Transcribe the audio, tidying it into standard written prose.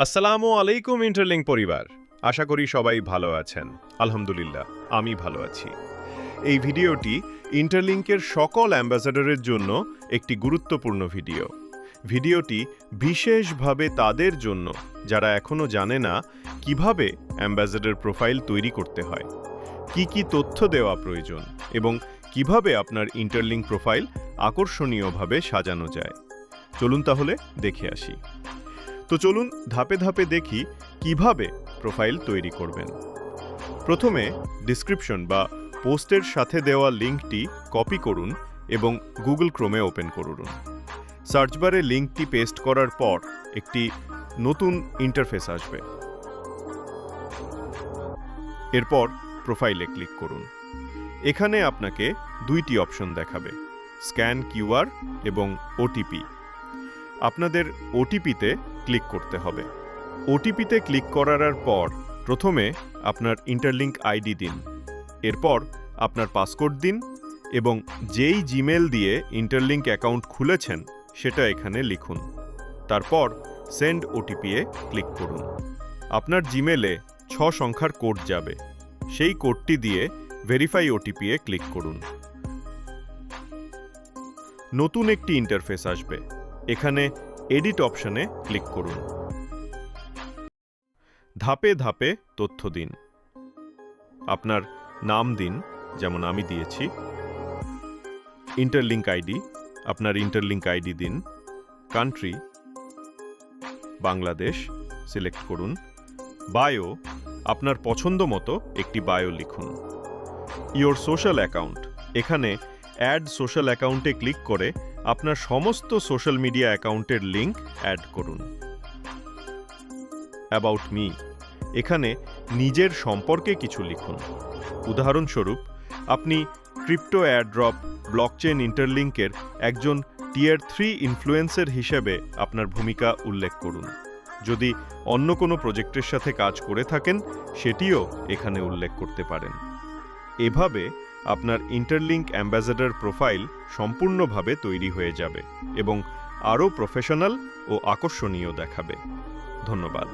আসসালামু আলাইকুম ইন্টারলিঙ্ক পরিবার। আশা করি সবাই ভালো আছেন। আলহামদুলিল্লাহ, আমি ভালো আছি। এই ভিডিওটি ইন্টারলিঙ্কের সকল অ্যাম্বাসেডরের জন্য একটি গুরুত্বপূর্ণ ভিডিও। ভিডিওটি বিশেষভাবে তাদের জন্য যারা এখনও জানে না কিভাবে অ্যাম্বাসেডর প্রোফাইল তৈরি করতে হয়, কি তথ্য দেওয়া প্রয়োজন এবং কিভাবে আপনার ইন্টারলিঙ্ক প্রোফাইল আকর্ষণীয়ভাবে সাজানো যায়। চলুন তাহলে দেখে আসি। তো চলুন ধাপে ধাপে দেখি কিভাবে প্রোফাইল তৈরি করবেন। প্রথমে ডেসক্রিপশন বা পোস্টের সাথে দেওয়া লিঙ্কটি কপি করুন এবং গুগল ক্রোমে ওপেন করুন। সার্চ বারে লিঙ্কটি পেস্ট করার পর একটি নতুন ইন্টারফেস আসবে। এরপর প্রোফাইলে ক্লিক করুন। এখানে আপনাকে দুইটি অপশন দেখাবে, স্ক্যান কিউআর এবং ওটিপি। আপনাদের ওটিপিতে ক্লিক করতে হবে। ওটিপিতে ক্লিক করার পর প্রথমে আপনার ইন্টারলিঙ্ক আইডি দিন, এরপর আপনার পাসওয়ার্ড দিন এবং যেই জিমেল দিয়ে ইন্টারলিঙ্ক অ্যাকাউন্ট খুলেছেন সেটা এখানে লিখুন। তারপর সেন্ড ওটিপি-এ ক্লিক করুন। আপনার জিমেলে 6 সংখ্যার কোড যাবে, সেই কোডটি দিয়ে ভেরিফাই ওটিপি-এ ক্লিক করুন। নতুন একটি ইন্টারফেস আসবে। এখানে এডিট অপশনে ক্লিক করুন। ধাপে ধাপে তথ্য দিন। আপনার নাম দিন, যেমন আমি দিয়েছি। ইন্টারলিঙ্ক আইডি, আপনার ইন্টারলিঙ্ক আইডি দিন। কান্ট্রি, বাংলাদেশ সিলেক্ট করুন। বায়ো, আপনার পছন্দ মতো একটি বায়ো লিখুন। ইওর সোশ্যাল অ্যাকাউন্ট, এখানে অ্যাড সোশ্যাল অ্যাকাউন্টে ক্লিক করে আপনার সমস্ত সোশ্যাল মিডিয়া অ্যাকাউন্টের লিঙ্ক অ্যাড করুন। অ্যাবাউট মি, এখানে নিজের সম্পর্কে কিছু লিখুন। উদাহরণস্বরূপ, আপনি ক্রিপ্টো এয়ারড্রপ ব্লকচেন ইন্টারলিঙ্কের একজন টিয়ার 3 ইনফ্লুয়েন্সার হিসেবে আপনার ভূমিকা উল্লেখ করুন। যদি অন্য কোনো প্রজেক্টের সাথে কাজ করে থাকেন সেটিও এখানে উল্লেখ করতে পারেন। এভাবে আপনার ইন্টারলিঙ্ক অ্যাম্বাসেডর প্রোফাইল সম্পূর্ণভাবে তৈরি হয়ে যাবে এবং আরও প্রফেশনাল ও আকর্ষণীয় দেখাবে। ধন্যবাদ।